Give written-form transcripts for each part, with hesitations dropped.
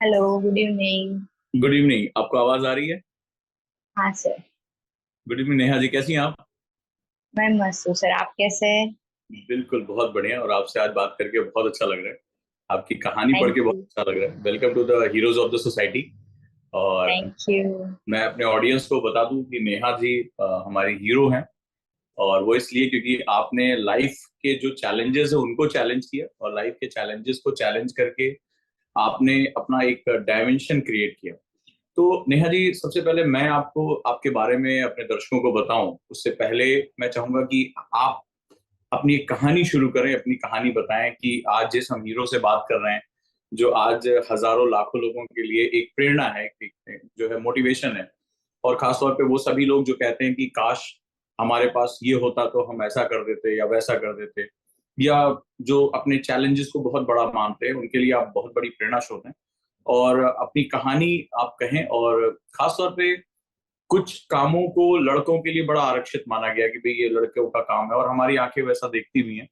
Hello, good evening. Good evening. आपको आवाज आ रही है? हाँ sir. Good evening Neha ji, कैसी हैं आप? मैं मस्त हूँ सर, आप कैसे हैं? बिल्कुल, बहुत बढ़िया। और आपसे आज बात करके बहुत अच्छा लग रहा है। आपकी कहानी पढ़ थैंक के बहुत यू। अच्छा लग रहा है। Welcome to the heroes of the society. और थैंक यू। मैं अपने ऑडियंस को बता दूं कि नेहा जी हमारी हीरो हैं। और वो इसलिए क्योंकि आपने लाइफ के जो चैलेंजेस है उनको चैलेंज किया, और लाइफ के चैलेंजेस को चैलेंज करके आपने अपना एक डायमेंशन क्रिएट किया। तो नेहा जी, सबसे पहले मैं आपको आपके बारे में अपने दर्शकों को बताऊं उससे पहले मैं चाहूंगा कि आप अपनी एक कहानी शुरू करें, अपनी कहानी बताएं कि आज जिस हम हीरो से बात कर रहे हैं, जो आज हजारों लाखों लोगों के लिए एक प्रेरणा है, जो है मोटिवेशन है। और खासतौर पे वो सभी लोग जो कहते हैं कि काश हमारे पास ये होता तो हम ऐसा कर देते या वैसा कर देते, या जो अपने चैलेंजेस को बहुत बड़ा मानते हैं, उनके लिए आप बहुत बड़ी प्रेरणा स्रोत हैं। और अपनी कहानी आप कहें। और खासतौर पे कुछ कामों को लड़कों के लिए बड़ा आरक्षित माना गया कि भाई ये लड़कों का काम है, और हमारी आंखें वैसा देखती भी हैं।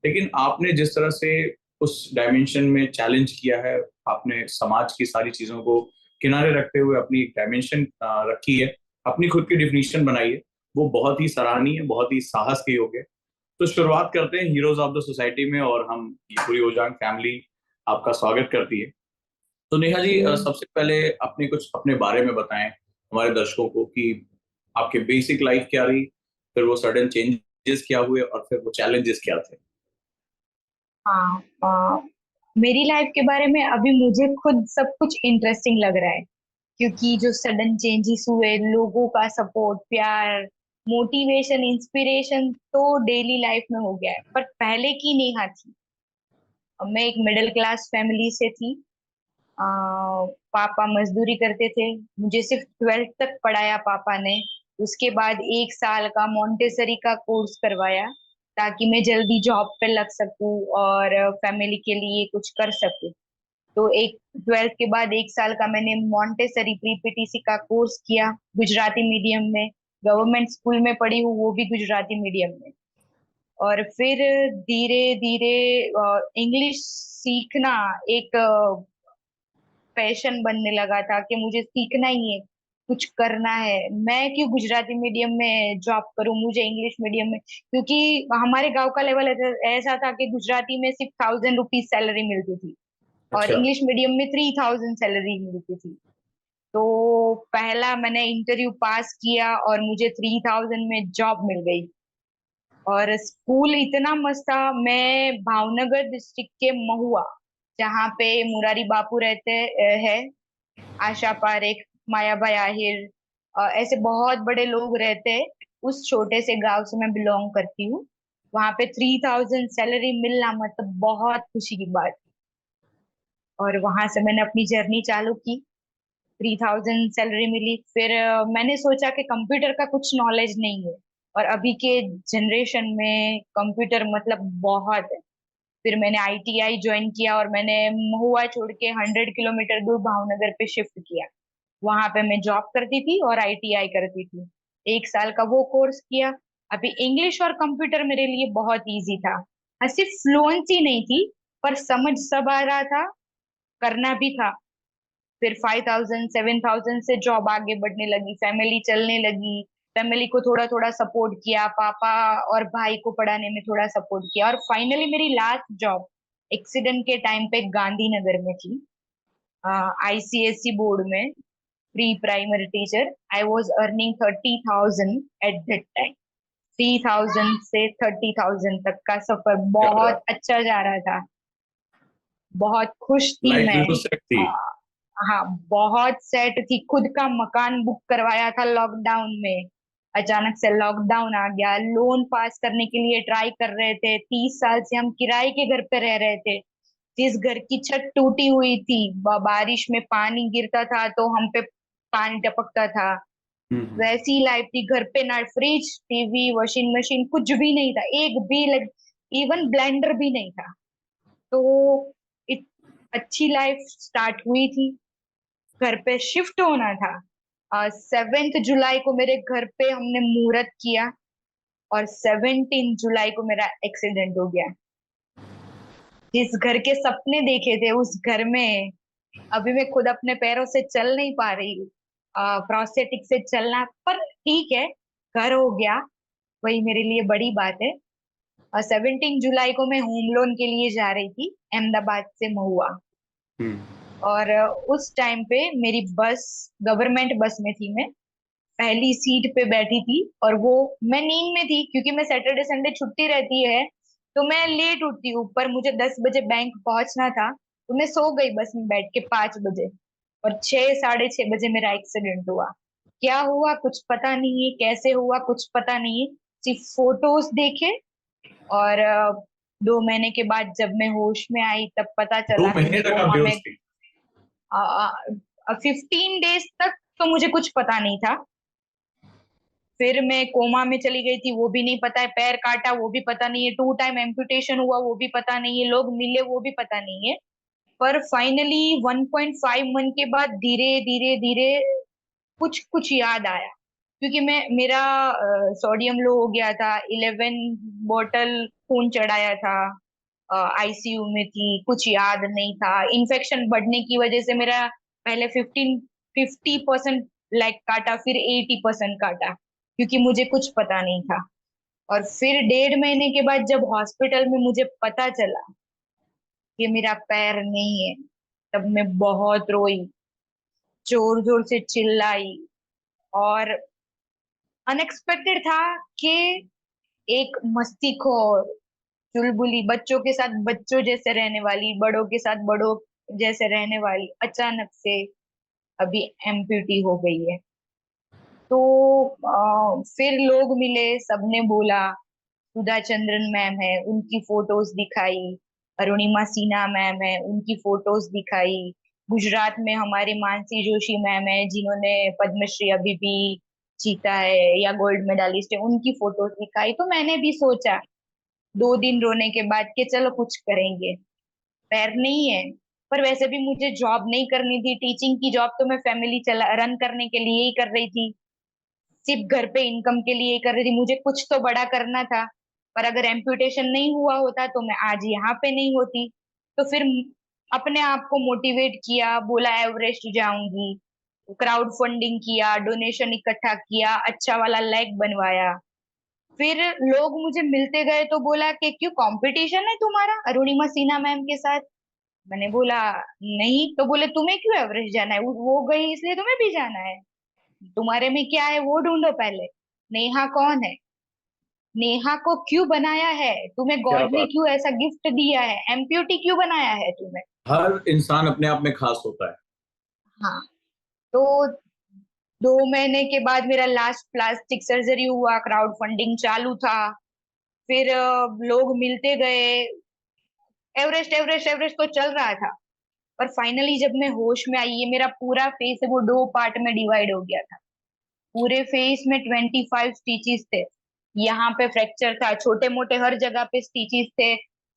लेकिन आपने जिस तरह से उस डायमेंशन में चैलेंज किया है, आपने समाज की सारी चीजों को किनारे रखते हुए अपनी एक डायमेंशन रखी है, अपनी खुद की डिफिनीशन बनाई है, वो बहुत ही सराहनीय, बहुत ही साहस के योग्य है। तो शुरुआत करते हैं हीरोज ऑफ द सोसाइटी में, और हम ये पूरी ओजांग फैमिली आपका स्वागत करती है। तो नेहा जी, यू। सबसे पहले अपने कुछ अपने बारे में बताएं हमारे दर्शकों को कि आपके बेसिक लाइफ क्या रही, फिर वो सडन चेंजेस क्या हुए, और फिर वो चैलेंजेस क्या थे। हाँ, मेरी लाइफ के बारे में अभी मुझे खुद सब कुछ इंटरेस्टिंग लग रहा है, क्योंकि जो सडन चेंजेस हुए, लोगों का सपोर्ट, प्यार, मोटिवेशन, इंस्पिरेशन तो डेली लाइफ में हो गया है। पर पहले की नेहा थी। मैं एक मिडिल क्लास फैमिली से थी। आ, पापा मजदूरी करते थे। मुझे सिर्फ 12th तक पढ़ाया पापा ने। उसके बाद 1 साल का मोंटेसरी का कोर्स करवाया, ताकि मैं जल्दी जॉब पे लग सकूं और फैमिली के लिए कुछ कर सकूं। तो एक 12th के बाद 1 साल का मैंने मोंटेसरी प्री पीटीसी का कोर्स किया, गुजराती मीडियम में। गवर्नमेंट स्कूल में पढ़ी हूँ, वो भी गुजराती मीडियम में। और फिर धीरे धीरे इंग्लिश सीखना एक पैशन बनने लगा था कि मुझे सीखना ही है, कुछ करना है। मैं क्यों गुजराती मीडियम में जॉब करूं, मुझे इंग्लिश मीडियम में। क्योंकि हमारे गांव का लेवल ऐसा था कि गुजराती में सिर्फ 1000 रुपीज सैलरी मिलती थी, और अच्छा। इंग्लिश मीडियम में 3000 सैलरी मिलती थी। तो पहला मैंने इंटरव्यू पास किया और मुझे 3000 में जॉब मिल गई। और स्कूल इतना मस्त था। मैं भावनगर डिस्ट्रिक्ट के महुआ, जहाँ पे मुरारी बापू रहते हैं, आशा पारेख, मायाभाई आहिर, ऐसे बहुत बड़े लोग रहते हैं। उस छोटे से गांव से मैं बिलोंग करती हूँ। वहां पे 3000 सैलरी मिलना मतलब बहुत खुशी की बात। और वहां से मैंने अपनी जर्नी चालू की। 3000 सैलरी मिली। फिर मैंने सोचा कि कंप्यूटर का कुछ नॉलेज नहीं है, और अभी के जनरेशन में कंप्यूटर मतलब बहुत है। फिर मैंने आईटीआई ज्वाइन किया, और मैंने महुआ छोड़ के 100 किलोमीटर दूर भावनगर पे शिफ्ट किया। वहां पे मैं जॉब करती थी और आईटीआई करती थी। 1 साल का वो कोर्स किया। अभी इंग्लिश और कंप्यूटर मेरे लिए बहुत इजी था। हाँ, सिर्फ फ्लुएंसी नहीं थी, पर समझ सब आ रहा था, करना भी था। फिर 5000 7000 से जॉब आगे बढ़ने लगी, फैमिली चलने लगी। फैमिली को थोड़ा थोड़ा सपोर्ट किया, पापा और भाई को पढ़ाने में थोड़ा सपोर्ट किया, और फाइनली मेरी लास्ट जॉब एक्सीडेंट के टाइम पे गांधीनगर में थी, आईसीएससी बोर्ड में, pre primary teacher. I was earning 30,000 at that time. 3000 से 30,000 तक का सफर क्या बहुत बात! अच्छा जा रहा था। बहुत खुश थी लाइफ मैं। बिल्कुल सेट थी। हाँ, बहुत सेट थी। खुद का मकान बुक करवाया था लॉकडाउन में। अचानक से लॉकडाउन आ गया। लोन पास करने के लिए ट्राई कर रहे थे। 30 साल से हम किराए के घर पे रह रहे थे। जिस घर की छत टूटी हुई थी, बारिश में पानी गिरता था तो हम पे पानी टपकता था। हम्म। वैसी लाइफ थी। घर पे ना फ्रिज, टीवी, वॉशिंग मशीन, कुछ भी नहीं था, एक भी लग, इवन ब्लेंडर भी नहीं था। तो इत, अच्छी लाइफ स्टार्ट हुई थी। घर पे शिफ्ट होना था। 7th जुलाई को मेरे घर पे हमने मुहूर्त किया, और 17 जुलाई को मेरा एक्सीडेंट हो गया। जिस घर के सपने देखे थे उस घर में अभी मैं खुद अपने पैरों से चल नहीं पा रही हूँ, प्रोस्थेटिक से चलना, पर ठीक है, घर हो गया, वही मेरे लिए बड़ी बात है। 17 जुलाई को मैं होम लोन के लिए जा रही थी अहमदाबाद से महुआ। हम्म। और उस टाइम पे मेरी बस, गवर्नमेंट बस में थी मैं, पहली सीट पे बैठी थी, और वो, मैं नींद में थी क्योंकि मैं सैटरडे संडे छुट्टी रहती है, तो मैं लेट उठती हूँ, पर मुझे 10 बजे बैंक पहुंचना था, तो मैं सो गई बस में बैठ के 5 बजे। और 6, 6:30 बजे मेरा एक्सीडेंट हुआ। क्या हुआ कुछ पता नहीं है, कैसे हुआ कुछ पता नहीं है, सिर्फ फोटोज देखे। और 2 महीने के बाद जब मैं होश में आई तब पता दो चला कि महीने मैं तक आप कोमा में। बेहोश थी? 15 डेज तक तो मुझे कुछ पता नहीं था। फिर मैं कोमा में चली गई थी, वो भी नहीं पता है, पैर काटा वो भी पता नहीं है, 2 टाइम एम्पुटेशन हुआ वो भी पता नहीं है, लोग मिले वो भी पता नहीं है। पर फाइनली 1.5 मंथ के बाद धीरे धीरे धीरे कुछ कुछ याद आया, क्योंकि मैं, मेरा सोडियम लो हो गया था, 11 बॉटल खून चढ़ाया था, आईसीयू में थी, कुछ याद नहीं था, इन्फेक्शन बढ़ने की वजह से मेरा पहले 50% लेग काटा, फिर 80% काटा, क्योंकि मुझे कुछ पता नहीं था। और फिर 1.5 महीने के बाद जब हॉस्पिटल में मुझे पता चला कि मेरा पैर नहीं है, तब मैं बहुत रोई, जोर जोर से चिल्लाई। और अनएक्सपेक्टेड था कि एक मस्तीखोर, चुलबुली, बच्चों के साथ बच्चों जैसे रहने वाली, बड़ों के साथ बड़ों जैसे रहने वाली, अचानक से अभी एम्प्यूटी हो गई है। तो फिर लोग मिले, सबने बोला, सुधा चंद्रन मैम है, उनकी फोटोज दिखाई, अरुणिमा सिन्हा मैम है, उनकी फोटोज दिखाई, गुजरात में हमारी मानसी जोशी मैम है जिन्होंने पद्मश्री अभी भी जीता है या गोल्ड मेडलिस्ट है, उनकी फोटोज दिखाई। तो मैंने भी सोचा 2 दिन रोने के बाद कि चलो कुछ करेंगे, पैर नहीं है। पर वैसे भी मुझे जॉब नहीं करनी थी, टीचिंग की जॉब तो मैं फैमिली चला रन करने के लिए ही कर रही थी, सिर्फ घर पे इनकम के लिए ही कर रही थी, मुझे कुछ तो बड़ा करना था। पर अगर एम्पुटेशन नहीं हुआ होता तो मैं आज यहाँ पे नहीं होती। तो फिर अपने आप को मोटिवेट किया, बोला एवरेस्ट जाऊंगी, क्राउड फंडिंग किया, डोनेशन इकट्ठा किया, अच्छा वाला लेग बनवाया। फिर लोग मुझे मिलते गए तो बोला कि क्यों, कंपटीशन है तुम्हारा अरुणिमा सिन्हा मैम के साथ? मैंने बोला नहीं। तो बोले तुम्हें क्यों एवरेस्ट जाना है, वो गई इसलिए तुम्हें भी जाना है? तुम्हारे में क्या है वो ढूंढो पहले। नेहा कौन है, नेहा को क्यों बनाया है तुम्हें, क्या गॉड ने बात! क्यों ऐसा गिफ्ट दिया है, एम्प्यूटी क्यों बनाया है तुम्हें? हर इंसान अपने आप में खास होता है। हाँ। तो 2 महीने के बाद मेरा लास्ट प्लास्टिक सर्जरी हुआ, क्राउड फंडिंग चालू था। फिर लोग मिलते गए, एवरेस्ट एवरेस्ट एवरेस्ट तो चल रहा था। पर फाइनली जब मैं होश में आई, ये मेरा पूरा फेस है वो 2 पार्ट में डिवाइड हो गया था। पूरे फेस में 25 स्टिचेस थे, यहाँ पे फ्रैक्चर था, छोटे मोटे हर जगह पे स्टिचेस थे,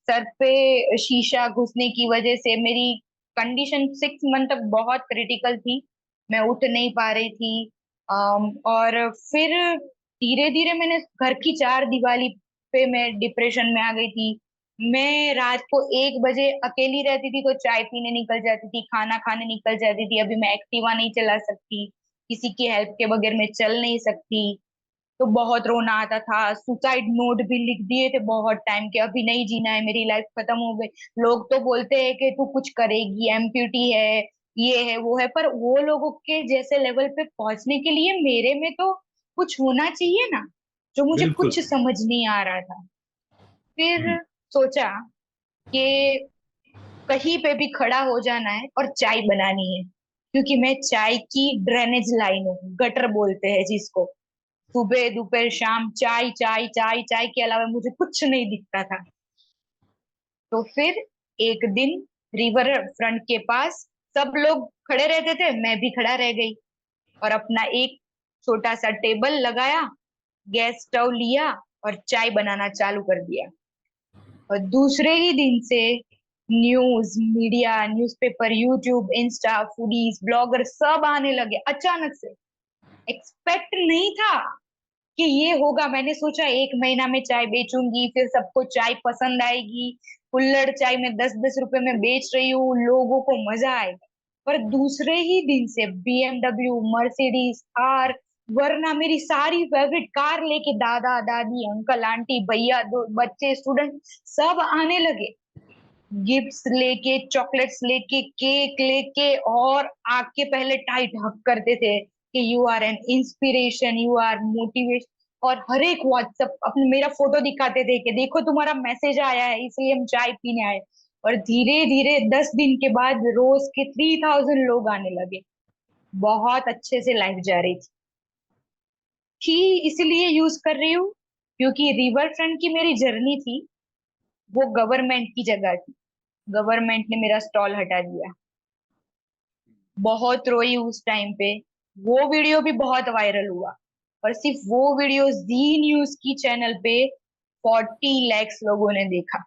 सर पे शीशा घुसने की वजह से मेरी कंडीशन 6 मंथ तक बहुत क्रिटिकल थी, मैं उठ नहीं पा रही थी। और फिर धीरे धीरे मैंने घर की चार दीवारी पे मैं डिप्रेशन में आ गई थी। मैं रात को 1 बजे अकेली रहती थी तो चाय पीने निकल जाती थी, खाना खाने निकल जाती थी, अभी मैं एक्टिवा नहीं चला सकती, किसी की हेल्प के बगैर मैं चल नहीं सकती। तो बहुत रोना आता था, सुसाइड नोट भी लिख दिए थे बहुत टाइम के, अभी नहीं जीना है, मेरी लाइफ खत्म हो गई। लोग तो बोलते हैं कि तू कुछ करेगी, एम्प्यूटी है, ये है वो है, पर वो लोगों के जैसे लेवल पे पहुंचने के लिए मेरे में तो कुछ होना चाहिए ना, जो मुझे बिल्कुल। कुछ समझ नहीं आ रहा था। फिर हम्म। सोचा कि कहीं पे भी खड़ा हो जाना है और चाय बनानी है, क्योंकि मैं चाय की ड्रेनेज लाइन हूँ, गटर बोलते हैं जिसको। सुबह दोपहर शाम चाय चाय चाय, चाय के अलावा मुझे कुछ नहीं दिखता था। तो फिर एक दिन रिवर फ्रंट के पास सब लोग खड़े रहते थे, मैं भी खड़ा रह गई, और अपना एक छोटा सा टेबल लगाया, गैस स्टव लिया और चाय बनाना चालू कर दिया। और दूसरे ही दिन से news media, newspaper, YouTube, Insta, foodies, blogger सब आने लगे अचानक से। एक्सपेक्ट नहीं था कि ये होगा, मैंने सोचा 1 महीना में चाय बेचूंगी, फिर सबको चाय पसंद आएगी, कुल्हड़ चाय में 10-10 रुपए में बेच रही हूँ, लोगों को मजा आएगा। पर दूसरे ही दिन से BMW, मर्सिडीज, थार, वरना मेरी सारी फेवरेट कार लेके दादा दादी, अंकल आंटी, भैया, दो बच्चे, स्टूडेंट सब आने लगे, गिफ्ट्स लेके, चॉकलेट्स लेके, केक लेके, और आके पहले टाइट हक करते थे कि you are an inspiration, you are motivation. और हर एक व्हाट्सएप अपने मेरा फोटो दिखाते थे कि देखो तुम्हारा मैसेज आया है, इसलिए हम चाय पीने आए। और धीरे धीरे 10 दिन के बाद रोज के 3000 लोग आने लगे। बहुत अच्छे से लाइफ जा रही थी। इसलिए यूज कर रही हूँ क्योंकि रिवर फ्रंट की मेरी जर्नी थी, वो गवर्नमेंट की जगह थी, गवर्नमेंट ने मेरा स्टॉल हटा दिया। बहुत रोई उस टाइम पे। वो वीडियो भी बहुत वायरल हुआ, और सिर्फ वो वीडियो जी न्यूज की चैनल पे 40 लाख लोगों ने देखा।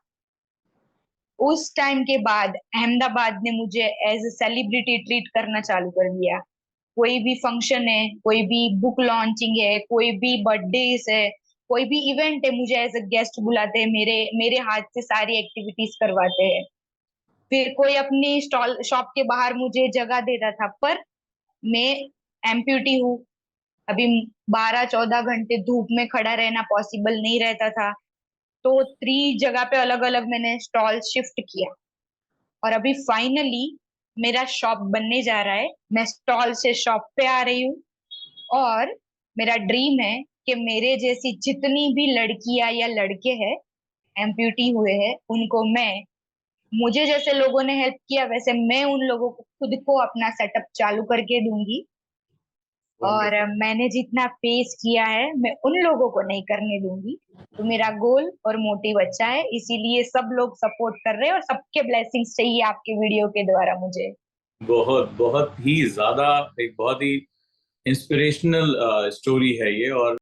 उस टाइम के बाद अहमदाबाद ने मुझे एज ए सेलिब्रिटी ट्रीट करना चालू कर दिया। कोई भी फंक्शन है, कोई भी बुक लॉन्चिंग है, कोई भी बर्थडे है, कोई भी इवेंट है, मुझे एज ए गेस्ट बुलाते हैं, मेरे मेरे हाथ से सारी एक्टिविटीज करवाते हैं। फिर कोई अपनी स्टॉल शॉप के बाहर मुझे जगह देता था, पर मैं एम्प्यूटी हूँ। अभी 12-14 घंटे धूप में खड़ा रहना पॉसिबल नहीं रहता था। तो 3 जगह पे अलग अलग मैंने स्टॉल शिफ्ट किया, और अभी फाइनली मेरा शॉप बनने जा रहा है। मैं स्टॉल से शॉप पे आ रही हूँ, और मेरा ड्रीम है कि मेरे जैसी जितनी भी लड़कियां या लड़के हैं एम्प्यूटी हुए हैं, उनको मैं, मुझे जैसे लोगों ने हेल्प किया वैसे मैं उन लोगों को खुद को अपना सेटअप चालू करके दूंगी। और वंडरफुल। मैंने जितना फेस किया है मैं उन लोगों को नहीं करने दूंगी। तो मेरा गोल और मोटिव अच्छा है, इसीलिए सब लोग सपोर्ट कर रहे हैं, और सबके ब्लेसिंग्स चाहिए आपके वीडियो के द्वारा मुझे। बहुत बहुत ही ज्यादा, एक बहुत ही इंस्पिरेशनल स्टोरी है ये। और